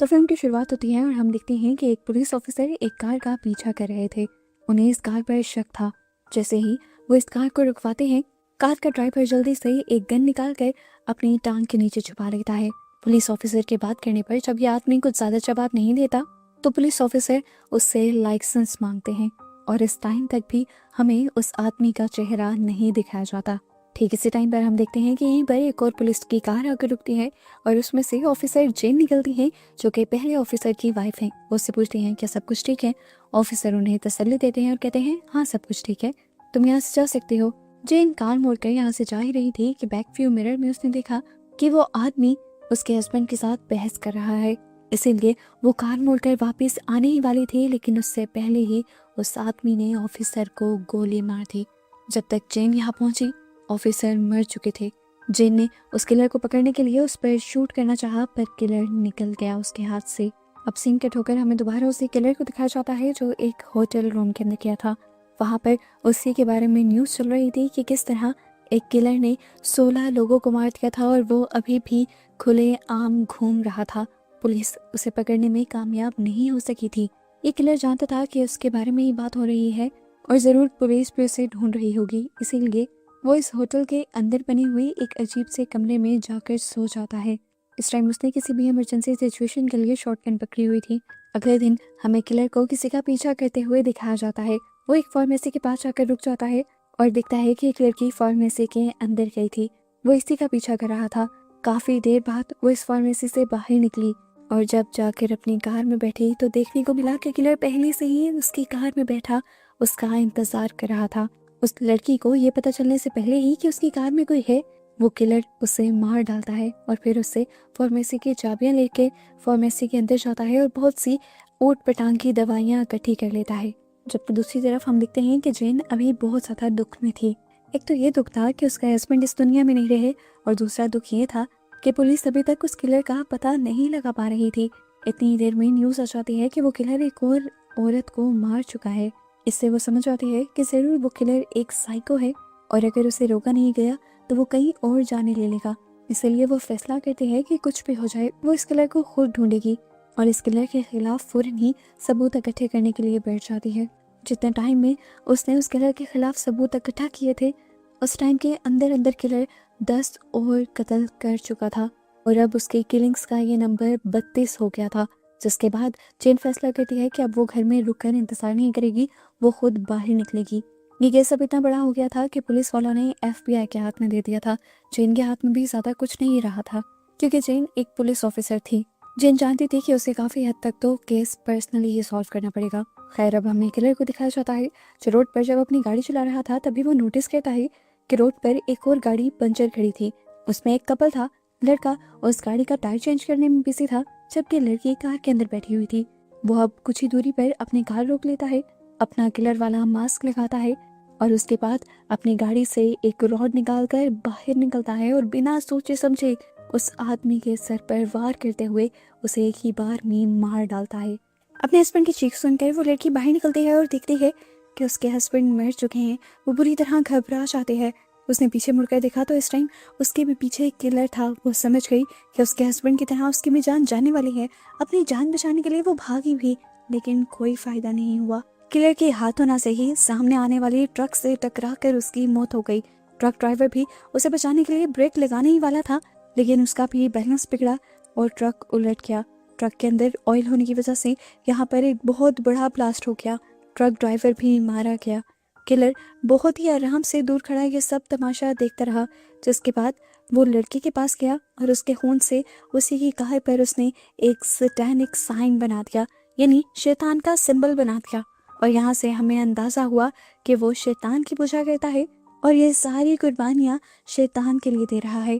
तो फिल्म की शुरुआत होती है और हम देखते हैं कि एक पुलिस ऑफिसर एक कार का पीछा कर रहे थे। उन्हें इस कार पर शक था। जैसे ही वो इस कार को रुकवाते हैं, कार का ड्राइवर जल्दी से एक गन निकाल कर अपनी टांग के नीचे छुपा लेता है। पुलिस ऑफिसर की बात करने पर जब ये आदमी कुछ ज्यादा जवाब नहीं देता तो पुलिस ऑफिसर उससे लाइसेंस मांगते हैं और इस टाइम तक भी हमें उस आदमी का चेहरा नहीं दिखाया जाता। ठीक इसी टाइम पर हम देखते हैं कि यहीं पर एक और पुलिस की कार आकर रुकती है और उसमें से ऑफिसर जेन निकलती है, जो कि पहले ऑफिसर की वाइफ है। वो उससे पूछती हैं क्या सब कुछ ठीक है। ऑफिसर उन्हें तसल्ली देते हैं और कहते हैं हाँ सब कुछ ठीक है, तुम यहाँ से जा सकते हो। जेन कार मोड़कर यहाँ से जा ही रही थी कि बैक व्यू मिरर में उसने देखा कि वो आदमी उसके हस्बैंड के साथ बहस कर रहा है। इसीलिए वो कार मोड़कर वापस आने ही वाली थी, लेकिन उससे पहले ही उस आदमी ने ऑफिसर को गोली मार दी। जब तक जेन यहाँ पहुंची ऑफिसर मर चुके थे। जेन ने उस किलर को पकड़ने के लिए उस पर शूट करना चाहा, पर किलर निकल गया उसके हाथ से। अब सीन कट होकर हमें दोबारा उसी किलर को दिखाया जाता है जो एक होटल रूम के अंदर किया था। वहां पर उसी के बारे में न्यूज चल रही थी कि किस तरह एक किलर ने 16 लोगों को मार दिया था और वो अभी भी खुले आम घूम रहा था। पुलिस उसे पकड़ने में कामयाब नहीं हो सकी थी। ये किलर जानता था कि उसके बारे में ही बात हो रही है और जरूर पुलिस भी उसे ढूंढ रही होगी, इसीलिए वो इस होटल के अंदर बनी हुई एक अजीब से कमरे में जाकर सो जाता है। इस टाइम उसने किसी भी इमरजेंसी सिचुएशन के लिए शॉटगन पकड़ी हुई थी। अगले दिन हमें किलर को किसी का पीछा करते हुए दिखाया जाता है। वो एक फार्मेसी के पास जाकर रुक जाता है और दिखता है कि एक लड़की फार्मेसी के अंदर गई थी। वो इसी का पीछा कर रहा था। काफी देर बाद वो इस फार्मेसी से बाहर निकली और जब जाकर अपनी कार में बैठी तो देखने को मिला कि किलर पहले से ही उसकी कार में बैठा उसका इंतजार कर रहा था। उस लड़की को ये पता चलने से पहले ही कि उसकी कार में कोई है, वो किलर उसे मार डालता है और फिर उससे फार्मेसी की चाबियां लेके फार्मेसी के अंदर जाता है और बहुत सी ऊट पटांग की दवाइयां इकट्ठी कर लेता है। जबकि दूसरी तरफ हम देखते हैं कि जेन अभी बहुत ज्यादा दुख में थी। एक तो ये दुख था कि उसका हस्बैंड इस दुनिया में नहीं रहे और दूसरा दुख ये था कि पुलिस अभी तक उस किलर का पता नहीं लगा पा रही थी। इतनी देर में न्यूज आ जाती है कि वो किलर एक और औरत को मार चुका है। इससे वो समझ आती है कि जरूर वो किलर एक साइको है और अगर उसे रोका नहीं गया तो वो कहीं और जाने ले लेगा। इसलिए वो फैसला करती है कि कुछ भी हो जाए वो इस किलर को खुद ढूंढेगी और इस किलर के खिलाफ फौरन ही सबूत इकट्ठे करने के लिए बैठ जाती है। जितने टाइम में उसने उस किलर के खिलाफ सबूत इकट्ठा किए थे, उस टाइम के अंदर अंदर किलर 10 और कत्ल कर चुका था और अब उसके किलिंग्स का ये नंबर 32 हो गया था। जिसके बाद जेन फैसला करती है कि अब वो घर में रुककर इंतजार नहीं करेगी, वो खुद बाहर निकलेगी। ये केस अब इतना बड़ा हो गया था कि पुलिस वालों ने FBI के हाथ में दे दिया था। जेन के हाथ में भी ज्यादा कुछ नहीं रहा था क्योंकि जेन एक पुलिस ऑफिसर थी। जेन जानती थी कि उसे काफी हद तक तो केस पर्सनली ही सॉल्व करना पड़ेगा। खैर अब हमें किलर को दिखाया जाता है जो रोड पर जब अपनी गाड़ी चला रहा था तभी वो नोटिस करता है कि रोड पर एक और गाड़ी पंचर खड़ी थी। उसमें एक कपल था। लड़का उस गाड़ी का टायर चेंज करने में बिजी था जबकि लड़की कार के अंदर बैठी हुई थी। वो अब कुछ ही दूरी पर अपनी कार रोक लेता है, अपना किलर वाला मास्क लगाता है और उसके बाद अपनी गाड़ी से एक रॉड निकालकर बाहर निकलता है और बिना सोचे समझे उस आदमी के सर पर वार करते हुए उसे एक ही बार में मार डालता है। अपने हस्बैंड की चीख सुनकर वो लड़की बाहर निकलती है और देखती है कि उसके हस्बैंड मर चुके हैं। वो बुरी तरह घबरा जाती है। उसने पीछे मुड़कर देखा तो इस टाइम उसके भी पीछे एक किलर था। वो समझ गई कि उसके हस्बैंड की तरह उसकी भी जान जाने वाली है। अपनी जान बचाने के लिए वो भागी भी, लेकिन कोई फायदा नहीं हुआ। किलर के हाथ होना से ही सामने आने वाली ट्रक से टकराकर उसकी मौत हो गई। ट्रक ड्राइवर भी उसे बचाने के लिए ब्रेक लगाने ही वाला था, लेकिन उसका भी बैलेंस बिगड़ा और ट्रक उलट गया। ट्रक के अंदर ऑयल होने की वजह से यहाँ पर एक बहुत बड़ा ब्लास्ट हो गया। ट्रक ड्राइवर भी मारा गया। किलर बहुत ही आराम से दूर खड़ा ये सब तमाशा देखता रहा, जिसके बाद वो लड़के के पास गया और उसके खून से उसी की कार पर उसने एक सैटेनिक साइन बना दिया, यानी शैतान का सिंबल बना दिया। और यहाँ से हमें अंदाजा हुआ कि वो शैतान की पूजा करता है और ये सारी कुर्बानियां शैतान के लिए दे रहा है।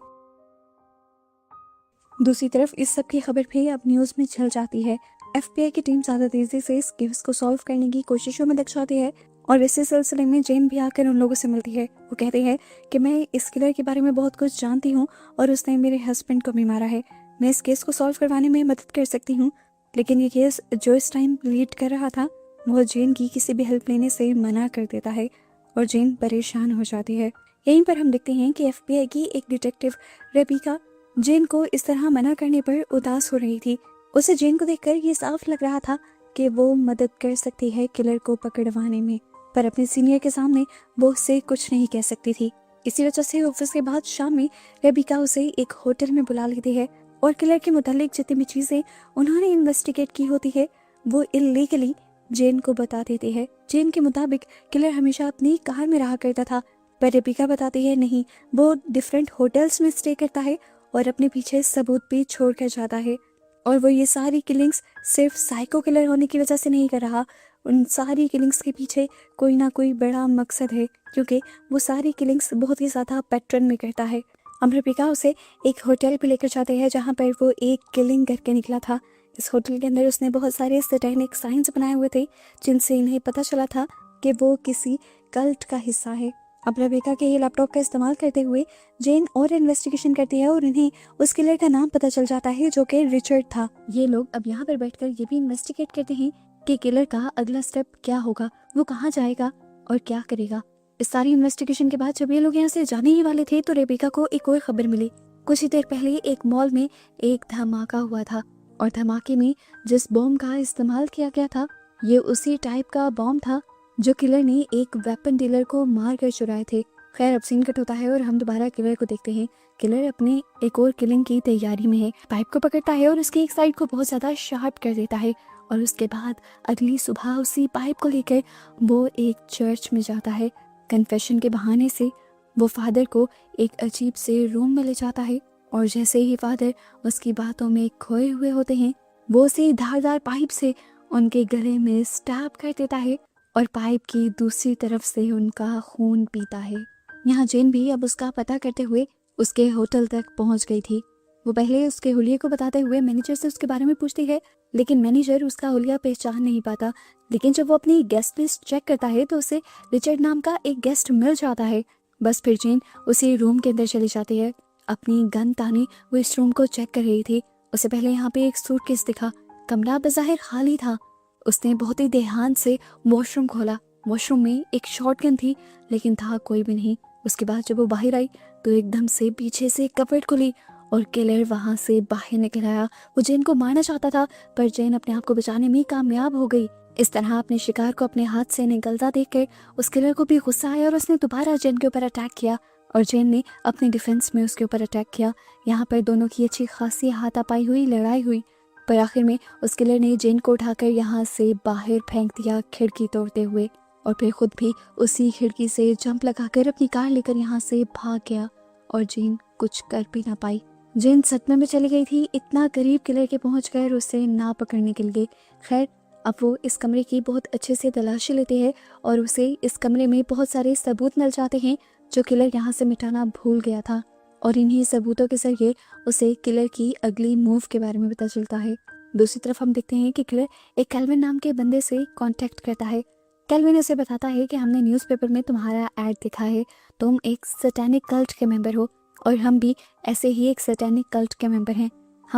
दूसरी तरफ इस सब की खबर भी अब न्यूज में चल जाती है। FBI की टीम ज्यादा तेजी से इस केस को सॉल्व करने की कोशिशों में लग जाती है और इसी सिलसिले में जेन भी आकर उन लोगों से मिलती है। वो कहती है कि मैं इस किलर के बारे में बहुत कुछ जानती हूँ और उसने मेरे हस्बैंड को भी मारा है। मैं इस केस को सॉल्व करवाने में मदद कर सकती हूँ, लेकिन ये केस जो इस टाइम लीड कर रहा था वो जेन की किसी भी हेल्प लेने से मना कर देता है और जेन परेशान हो जाती है। यहीं पर हम देखते हैं कि FBI की एक डिटेक्टिव रेबिका जेन को इस तरह मना करने पर उदास हो रही थी। उसे जेन को देखकर ये साफ लग रहा था कि वो मदद कर सकती है किलर को पकड़वाने में, पर अपने सीनियर के सामने वो उससे कुछ नहीं कह सकती थी। इसी वजह से ऑफिस के बाद शाम में रेबिका उसे एक होटल में बुला लेती है और किलर के मुतालिक जितनी भी चीजें उन्होंने इन्वेस्टिगेट की होती है वो इलीगली जेन को बता देती है। जेन के मुताबिक किलर हमेशा अपनी कार में रहा करता था, पर रेबिका बताती है नहीं, वो डिफरेंट होटल्स में स्टे करता है और अपने पीछे सबूत भी छोड़ कर जाता है। और वो ये सारी किलिंग्स सिर्फ साइको किलर होने की वजह से नहीं कर रहा, उन सारी किलिंग्स के पीछे कोई ना कोई बड़ा मकसद है, क्योंकि वो सारी किलिंग्स बहुत ही ज़्यादा पैटर्न में करता है। अमृतिका उसे एक होटल पे लेकर जाते हैं जहाँ पर वो एक किलिंग करके निकला था। इस होटल के अंदर उसने बहुत सारे सैटेनिक साइंस बनाए हुए थे जिनसे इन्हें पता चला था कि वो किसी कल्ट का हिस्सा है। अब रेबिका के ये लैपटॉप का इस्तेमाल करते हुए जेन और इन्वेस्टिगेशन करती है और इन्हें उस किलर का नाम पता चल जाता है जो कि रिचर्ड था। ये लोग अब यहाँ पर बैठकर ये भी इन्वेस्टिगेट करते हैं कि किलर का अगला स्टेप क्या होगा, वो कहाँ जाएगा और क्या करेगा। इस सारी इन्वेस्टिगेशन के बाद जब ये लोग यहाँ से जाने ही वाले थे तो रेबिका को एक और खबर मिली। कुछ ही देर पहले एक मॉल में एक धमाका हुआ था और धमाके में जिस बॉम्ब का इस्तेमाल किया गया था ये उसी टाइप का बॉम्ब था जो किलर ने एक वेपन डीलर को मार कर चुराए थे। खैर अब सीन कट होता है और हम दोबारा किलर को देखते हैं। किलर अपने एक और किलिंग की तैयारी में है, पाइप को पकड़ता है और उसकी एक साइड को बहुत ज्यादा शार्प कर देता है और उसके बाद अगली सुबह उसी पाइप को लेकर वो एक चर्च में जाता है। कन्फेशन के बहाने से वो फादर को एक अजीब से रूम में ले जाता है और जैसे ही फादर उसकी बातों में खोए हुए होते हैं वो उसे धारदार पाइप से उनके गले में स्टैब कर देता है और पाइप की दूसरी तरफ से उनका खून पीता है। यहाँ जेन भी अब उसका पता करते हुए उसके होटल तक पहुंच गई थी। वो पहले उसके हुलिये को बताते हुए मैनेजर से उसके बारे में पूछती है, लेकिन मैनेजर उसका हुलिया पहचान नहीं पाता। लेकिन जब वो अपनी गेस्ट लिस्ट चेक करता है तो उसे रिचर्ड नाम का एक गेस्ट मिल जाता है। बस फिर जेन उसी रूम के अंदर चली जाती है। अपनी गन ताने वो इस रूम को चेक कर रही थी। उसे पहले यहाँ पे एक सूटकेस दिखा। कमरा बज़ाहिर खाली था। उसने बहुत ही ध्यान से वॉशरूम खोला। वॉशरूम में एक शॉटगन थी लेकिन था कोई भी नहीं। उसके बाद जब वो बाहर आई तो एकदम से पीछे से कपड़ खुली और किलर वहां से बाहर निकल आया। वो जेन को मारना चाहता था पर जेन अपने आप को बचाने में कामयाब हो गई। इस तरह अपने शिकार को अपने हाथ से निकलता देखकर उस किलर को भी गुस्सा आया और उसने दोबारा जेन के ऊपर अटैक किया और जेन ने अपने डिफेंस में उसके ऊपर अटैक किया। यहाँ पर दोनों की अच्छी खासी हाथापाई हुई, लड़ाई हुई, पर आखिर में उस किलर ने जेन को उठाकर यहाँ से बाहर फेंक दिया खिड़की तोड़ते हुए और फिर खुद भी उसी खिड़की से जंप लगाकर अपनी कार लेकर यहाँ से भाग गया और जेन कुछ कर भी ना पाई। जेन सदमे में चली गई थी, इतना करीब किलर के पहुंचकर उसे ना पकड़ने के लिए। खैर अब वो इस कमरे की बहुत अच्छे से तलाशी लेते हैं और उसे इस कमरे में बहुत सारे सबूत मिल जाते हैं जो किलर यहाँ से मिटाना भूल गया था और इन्हीं सबूतों के जरिए उसे किलर की अगली मूव के बारे में पता चलता है। दूसरी तरफ हम देखते हैं कि किलर एक कैल्विन नाम के बंदे से कांटेक्ट करता है। कैल्विन उसे बताता है कि हमने न्यूज़पेपर में तुम्हारा ऐड देखा है, तुम एक सैटेनिक कल्ट के मेंबर हो और हम भी ऐसे ही एक सैटेनिक कल्ट के मेंबर हैं।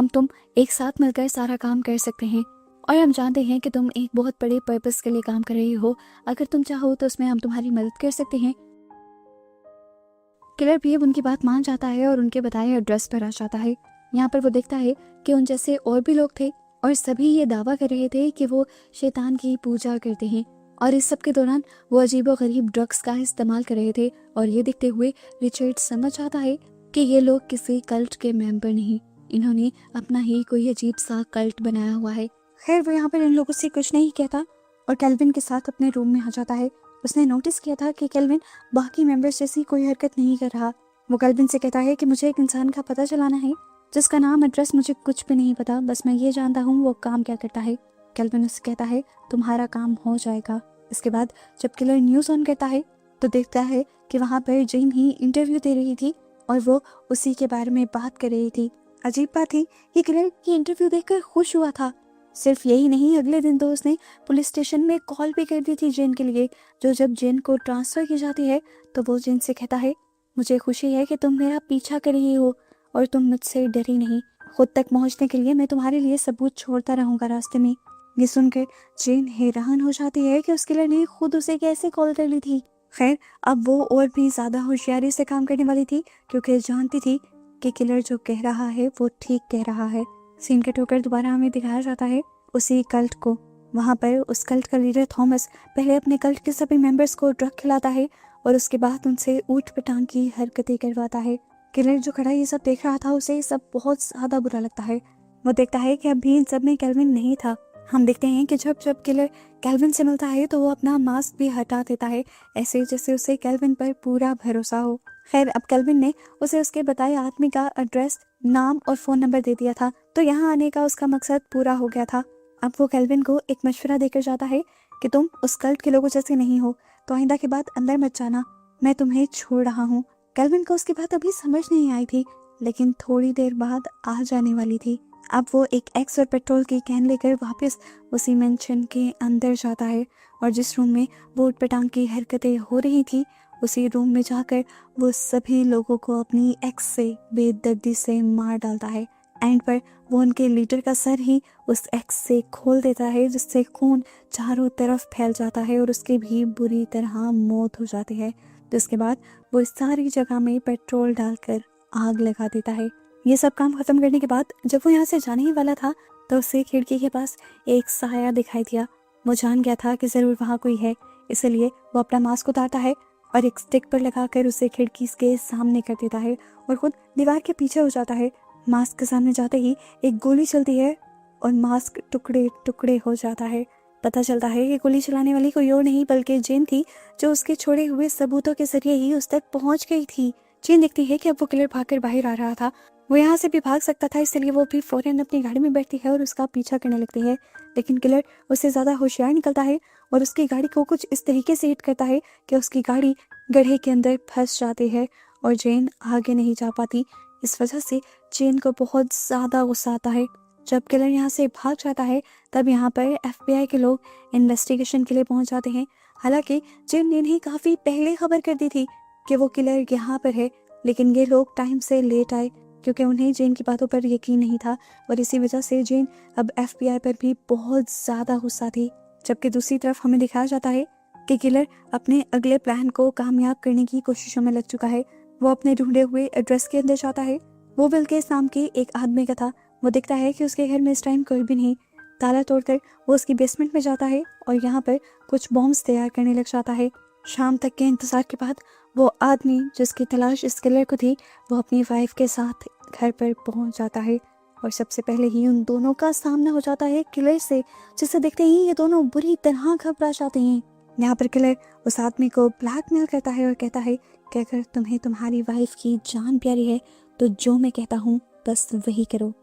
तुम एक साथ मिलकर सारा काम कर सकते हैं और हम जानते हैं कि तुम एक बहुत बड़े पर्पस के लिए काम कर रही हो। अगर तुम चाहो तो उसमें हम तुम्हारी मदद कर सकते हैं। किलर भी उनकी बात मान जाता है और उनके बताए एड्रेस पर आ जाता है। यहाँ पर वो देखता है कि उन जैसे और भी लोग थे और सभी ये दावा कर रहे थे कि वो शैतान की पूजा करते हैं और इस सब के दौरान वो अजीबोगरीब ड्रग्स का इस्तेमाल कर रहे थे। और ये देखते हुए रिचर्ड समझ आता है कि ये लोग किसी कल्ट के मेंबर नहीं, इन्होंने अपना ही कोई अजीब सा कल्ट बनाया हुआ है। खैर वो यहाँ पर इन लोगों से कुछ नहीं कहता और कैल्विन के साथ अपने रूम में आ जाता है। उसने नोटिस किया था कि कैल्विन बाकी मेंबर्स जैसी कोई हरकत नहीं कर रहा। वो कैल्विन से कहता है कि मुझे एक इंसान का पता चलाना है जिसका नाम एड्रेस मुझे कुछ भी नहीं पता, बस मैं ये जानता हूँ वो काम क्या करता है। कैल्विन उससे कहता है तुम्हारा काम हो जाएगा। इसके बाद जब किलर न्यूज़ ऑन करता है तो देखता है कि वहाँ पर जेन ही इंटरव्यू दे रही थी और वो उसी के बारे में बात कर रही थी। अजीब बात थी कि किलर की इंटरव्यू देखकर खुश हुआ था। सिर्फ यही नहीं, अगले दिन तो उसने पुलिस स्टेशन में कॉल भी कर दी थी जेन के लिए। जब जेन को ट्रांसफ़र की जाती है तो वो जेन से कहता है मुझे खुशी है कि तुम मेरा पीछा कर रही हो और तुम मुझसे डरी नहीं। खुद तक पहुंचने के लिए मैं तुम्हारे लिए सबूत छोड़ता रहूंगा रास्ते में। ये सुनकर जेन हैरान हो जाती है कि उस किलर ने खुद उसे कैसे कॉल कर ली थी। खैर अब वो और भी ज़्यादा होशियारी से काम करने वाली थी क्योंकि जानती थी कि किलर जो कह रहा है वो ठीक कह रहा है। सीन कट होकर दोबारा हमें दिखाया जाता है उसी कल्ट को। वहाँ पर उस कल्ट का लीडर थॉमस पहले अपने कल्ट के सभी मेंबर्स को ड्रग खिलाता है और उसके बाद उनसे ऊट पटांग की हरकतें करवाता है। किलर जो खड़ा ये सब देख रहा था उसे सब बहुत ज़्यादा बुरा लगता है। वो देखता है कि अभी इन सब में केल्विन नहीं था। हम देखते हैं कि जब जब किलर केल्विन से मिलता है तो वो अपना मास्क भी हटा देता है, ऐसे जैसे उसे केल्विन पर पूरा भरोसा हो। खैर अब केल्विन ने उसे उसके बताए आदमी का एड्रेस, नाम और फ़ोन नंबर दे दिया था, तो यहाँ आने का उसका मकसद पूरा हो गया था। अब वो केल्विन को एक मशवरा देकर जाता है कि तुम उस कल्ट के लोगों जैसे नहीं हो, तो आइंदा के बाद अंदर मत जाना, मैं तुम्हें छोड़ रहा हूँ। केल्विन को उसकी बात अभी समझ नहीं आई थी, लेकिन थोड़ी देर बाद आ जाने वाली थी। अब वो एक एक्स और पेट्रोल की कैन लेकर वापस उसी मेंशन के अंदर जाता है और जिस रूम में वो उटपटांग की हरकतें हो रही थी उसी रूम में जाकर वो सभी लोगों को अपनी एक्स से बेदर्दी से मार डालता है। एंड पर वो उनके लीडर का सर ही उस एक्स से खोल देता है, जिससे खून चारों तरफ फैल जाता है और उसकी भी बुरी तरह मौत हो जाती है। जिसके बाद वो इस सारी जगह में पेट्रोल डालकर आग लगा देता है। ये सब काम खत्म करने के बाद जब वो यहाँ से जाने ही वाला था तो उसे खिड़की के पास एक साया दिखाई दिया। वो जान गया था कि जरूर वहाँ कोई है, इसलिए वो अपना मास्क उतारता है और एक स्टिक पर लगाकर उसे खिड़की के सामने कर देता है और खुद दीवार के पीछे हो जाता है। मास्क के सामने जाते ही एक गोली चलती है और मास्क टुकड़े टुकड़े हो जाता है। पता चलता है कि गोली चलाने वाली कोई और नहीं बल्कि जेन थी, जो उसके छोड़े हुए सबूतों के जरिए ही उस तक पहुंच गई थी। जेन देखती है कि अब वो किलर भागकर बाहर आ रहा था, वो यहाँ से भी भाग सकता था, इसलिए वो भी फौरन अपनी गाड़ी में बैठती है और उसका पीछा करने लगती है। लेकिन किलर उससे ज़्यादा होशियार निकलता है और उसकी गाड़ी को कुछ इस तरीके से हिट करता है कि उसकी गाड़ी गड्ढे के अंदर फंस जाती है और जेन आगे नहीं जा पाती। इस वजह से जेन को बहुत ज़्यादा गुस्सा आता है। जब किलर यहाँ से भाग जाता है तब यहाँ पर FBI के लोग इन्वेस्टिगेशन के लिए पहुँच जाते हैं। हालांकि जेन ने इन्हें काफ़ी पहले खबर कर दी थी कि वो किलर यहाँ पर है, लेकिन ये लोग टाइम से लेट आए क्योंकि उन्हें जेन की बातों पर यकीन नहीं था और इसी वजह से जेन अब FBI पर भी बहुत ज़्यादा गुस्सा थी। जबकि दूसरी तरफ हमें दिखाया जाता है कि किलर अपने अगले प्लान को कामयाब करने की कोशिशों में लग चुका है। वो अपने ढूंढे हुए एड्रेस के अंदर जाता है। वो विल्केस नाम के एक आदमी का था। वो देखता है कि उसके घर में इस टाइम कोई भी नहीं। ताला तोड़कर वो उसकी बेसमेंट में जाता है और यहाँ पर कुछ बॉम्ब्स तैयार करने लग जाता है। शाम तक के इंतजार के बाद वो आदमी जिसकी तलाश इस किलर को थी, वो अपनी वाइफ के साथ घर पर पहुंच जाता है और सबसे पहले ही उन दोनों का सामना हो जाता है किलर से, जिसे देखते ही ये दोनों बुरी तरह घबरा जाते हैं। यहाँ पर किलर उस आदमी को ब्लैकमेल करता है और कहता है कि अगर तुम्हें तुम्हारी वाइफ की जान प्यारी है तो जो मैं कहता हूँ बस वही करो।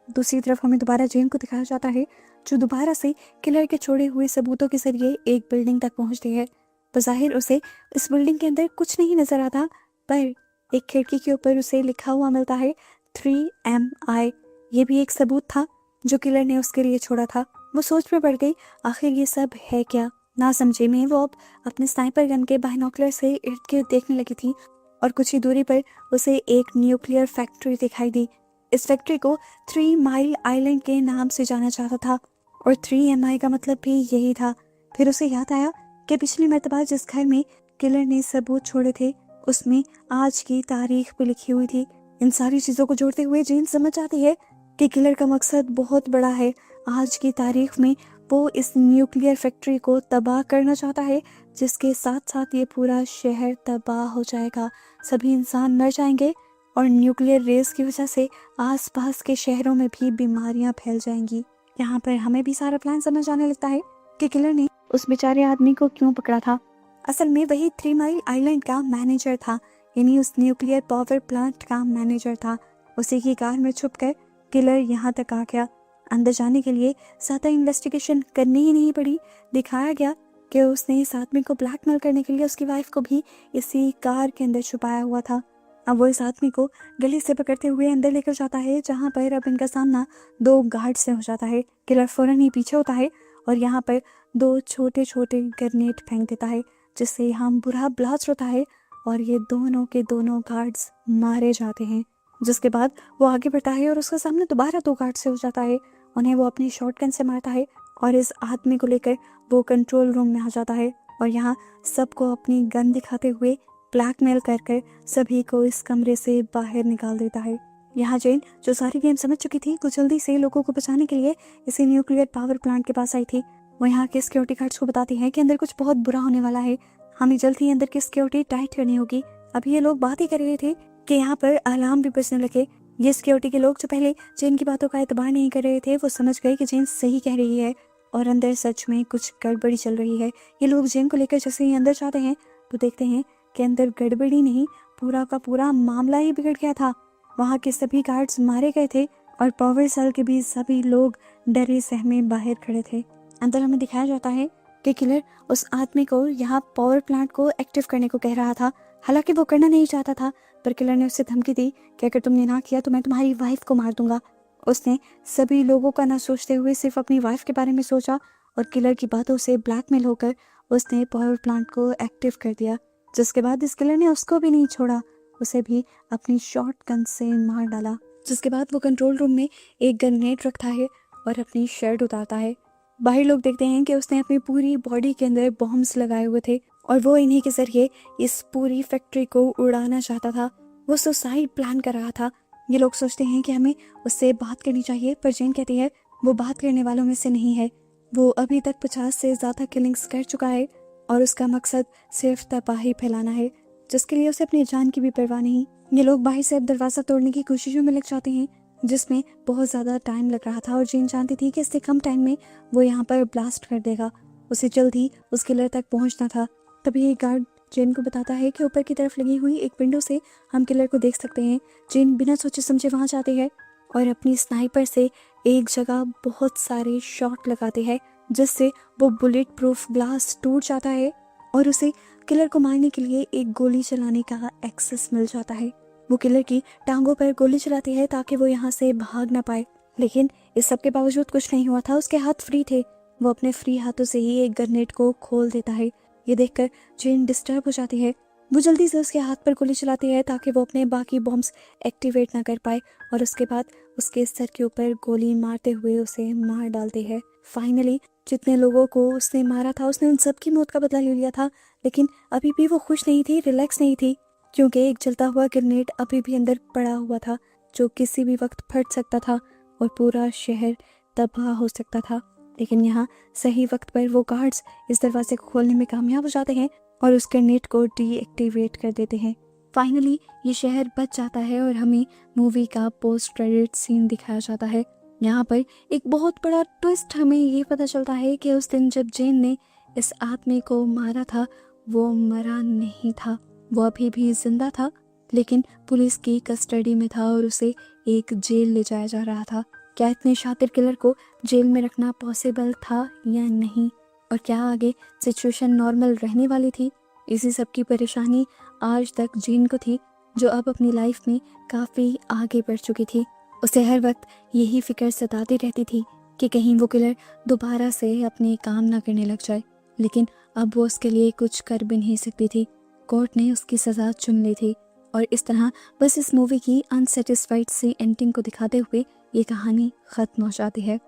दूसरी तरफ हमें दोबारा जेन को दिखाया जाता है, जो दोबारा से किलर के छोड़े हुए सबूतों के जरिए एक बिल्डिंग तक पहुंचती है। बज़ाहिर उसे इस बिल्डिंग के अंदर कुछ नहीं नजर आता, पर एक खिड़की के ऊपर उसे लिखा हुआ मिलता है 3MI। ये भी एक सबूत था जो किलर ने उसके लिए छोड़ा था। वो सोच में पड़ गई, आखिर ये सब है क्या। ना समझे में वो अब अपने स्नाइपर गन के बाइनोकुलर से इर्द गिर्द देखने लगी थी और कुछ ही दूरी पर उसे एक न्यूक्लियर फैक्ट्री दिखाई दी। इस फैक्ट्री को 3 माइल आइलैंड के नाम से जाना जाता था और 3MI का मतलब भी यही था। फिर उसे याद आया कि पिछली मर्तबा जिस घर में किलर ने सबूत छोड़े थे उसमें आज की तारीख भी लिखी हुई थी। इन सारी चीजों को जोड़ते हुए जेन समझ जाती है कि किलर का मकसद बहुत बड़ा है। आज की तारीख में वो इस न्यूक्लियर फैक्ट्री को तबाह करना चाहता है, जिसके साथ साथ ये पूरा शहर तबाह हो जाएगा। सभी इंसान मर जाएंगे और न्यूक्लियर रेस की वजह से आसपास के शहरों में भी बीमारियां फैल जाएंगी। यहाँ पर हमें भी सारा प्लान समझ आने लगता है कि किलर ने उस बेचारे आदमी को क्यों पकड़ा था। असल में वही 3 माइल आइलैंड का मैनेजर था, यानी उस न्यूक्लियर पावर प्लांट का मैनेजर था। उसी की कार में छुपकर किलर यहाँ तक आ गया। अंदर जाने के लिए ज़्यादा इन्वेस्टिगेशन करनी ही नहीं पड़ी। दिखाया गया कि उसने इस आदमी को ब्लैकमेल करने के लिए उसकी वाइफ को भी इसी कार के अंदर छुपाया हुआ था। अब वो इस आदमी को गले से पकड़ते हुए अंदर लेकर जाता है, जहाँ पर अब इनका सामना 2 गार्ड से हो जाता है। किलर फौरन ही पीछे होता है और यहाँ पर 2 छोटे छोटे ग्रेनेड फेंक देता है, जिससे यहाँ बुरा ब्लास्ट होता है और ये दोनों के दोनों गार्ड्स मारे जाते हैं। जिसके बाद वो आगे बढ़ता है और उसका सामने दोबारा 2 गार्ड से हो जाता है। उन्हें वो अपनी शॉटगन से मारता है और इस आदमी को लेकर वो कंट्रोल रूम में आ जाता है और यहाँ सबको अपनी गन दिखाते हुए ब्लैकमेल कर कर सभी को इस कमरे से बाहर निकाल देता है। यहाँ जेन जो सारी गेम समझ चुकी थी कुछ जल्दी से लोगों को बचाने के लिए इसी न्यूक्लियर पावर प्लांट के पास आई थी। वो यहाँ के सिक्योरिटी गार्ड्स को बताती है कि अंदर कुछ बहुत बुरा होने वाला है, हमें जल्द ही अंदर की सिक्योरिटी टाइट करनी होगी। अभी ये लोग बात ही कर रहे थे कि यहाँ पर अलार्म भी बजने लगे। ये सिक्योरिटी के लोग जो पहले जेन की बातों का एतबार नहीं कर रहे थे वो समझ गए कि जेन सही कह रही है और अंदर सच में कुछ गड़बड़ी चल रही है। ये लोग जेन को लेकर जैसे ही अंदर जाते हैं तो देखते हैं कि अंदर गड़बड़ी नहीं, पूरा का पूरा मामला ही बिगड़ गया था। वहाँ के सभी गार्ड्स मारे गए थे और पावर सेल के भी सभी लोग डरे सहमे बाहर खड़े थे। अंदर हमें दिखाया जाता है कि किलर उस आदमी को यहाँ पावर प्लांट को एक्टिव करने को कह रहा था। हालांकि वो करना नहीं चाहता था, पर किलर ने उससे धमकी दी कि अगर तुमने ना किया तो मैं तुम्हारी वाइफ को मार दूंगा। उसने सभी लोगों का ना सोचते हुए सिर्फ अपनी वाइफ के बारे में सोचा और किलर की बातों से ब्लैकमेल होकर उसने पावर प्लांट को एक्टिव कर दिया। जिसके बाद इस किलर ने उसको भी नहीं छोड़ा, उसे भी अपनी शॉर्ट गन से मार डाला। जिसके बाद वो कंट्रोल रूम में एक ग्रेनेड रखता है और अपनी शर्ट उतारता है। बाहर लोग देखते हैं कि उसने अपनी पूरी बॉडी के अंदर बॉम्ब्स लगाए हुए थे और वो इन्हीं के जरिए इस पूरी फैक्ट्री को उड़ाना चाहता था। वो सुसाइड प्लान कर रहा था। ये लोग सोचते हैं कि हमें उससे बात करनी चाहिए, पर जेन कहती है वो बात करने वालों में से नहीं है। वो अभी तक 50 से ज़्यादा किलिंग्स कर चुका है और उसका मकसद सिर्फ तबाही फैलाना है, जिसके लिए उसे अपनी जान की भी परवाह नहीं। ये लोग बाहर से अब दरवाज़ा तोड़ने की कोशिशों में लग जाते हैं, जिसमें बहुत ज़्यादा टाइम लग रहा था और जेन जानती थी कि इससे कम टाइम में वो यहाँ पर ब्लास्ट कर देगा। उसे जल्द ही उस किलर तक पहुँचना था। तभी एक गार्ड जेन को बताता है कि ऊपर की तरफ लगी हुई एक विंडो से हम किलर को देख सकते हैं। जेन बिना सोचे समझे वहाँ जाती है और अपनी स्नाइपर से एक जगह बहुत सारे शॉट लगाते हैं, जिससे वो बुलेट प्रूफ ग्लास टूट जाता है और उसे किलर को मारने के लिए एक गोली चलाने का एक्सेस मिल जाता है। वो किलर की टांगों पर गोली चलाती है ताकि वो यहाँ से भाग ना पाए, लेकिन इस सब के बावजूद कुछ नहीं हुआ था। उसके हाथ फ्री थे। वो अपने फ्री हाथों से ही एक ग्रेनेड को खोल देता है। ये देखकर जेन डिस्टर्ब हो जाती है। वो जल्दी से उसके हाथ पर गोली चलाती है ताकि वो अपने बाकी बॉम्ब्स एक्टिवेट ना कर पाए और उसके बाद उसके सर के ऊपर गोली मारते हुए उसे मार डालते हैं। फाइनली जितने लोगों को उसने मारा था उसने उन सब की मौत का बदला ले लिया था, लेकिन अभी भी वो खुश नहीं थी, रिलैक्स नहीं थी, क्योंकि एक जलता हुआ ग्रेनेड अभी भी अंदर पड़ा हुआ था जो किसी भी वक्त फट सकता था और पूरा शहर तबाह हो सकता था। लेकिन यहाँ सही वक्त पर वो गार्ड्स इस दरवाजे को खोलने में कामयाब हो जाते हैं और उस ग्रेनेड को डीएक्टिवेट कर देते हैं। फाइनली ये शहर बच जाता है और हमें मूवी का पोस्ट क्रेडिट सीन दिखाया जाता है। यहाँ पर एक बहुत बड़ा ट्विस्ट हमें ये पता चलता है कि उस दिन जब जेन ने इस आदमी को मारा था वो मरा नहीं था, वो अभी भी जिंदा था, लेकिन पुलिस की कस्टडी में था और उसे एक जेल ले जाया जा रहा था। क्या इतने शातिर किलर को जेल में रखना पॉसिबल था या नहीं, और क्या आगे सिचुएशन नॉर्मल रहने वाली थी? इसी सब की परेशानी आज तक जेन को थी, जो अब अपनी लाइफ में काफ़ी आगे बढ़ चुकी थी। उसे हर वक्त यही फिक्र सताती रहती थी कि कहीं वो किलर दोबारा से अपने काम ना करने लग जाए, लेकिन अब वो उसके लिए कुछ कर भी नहीं सकती थी। कोर्ट ने उसकी सज़ा चुन ली थी और इस तरह बस इस मूवी की अनसेटिस्फाइड सी एंडिंग को दिखाते हुए ये कहानी ख़त्म हो जाती है।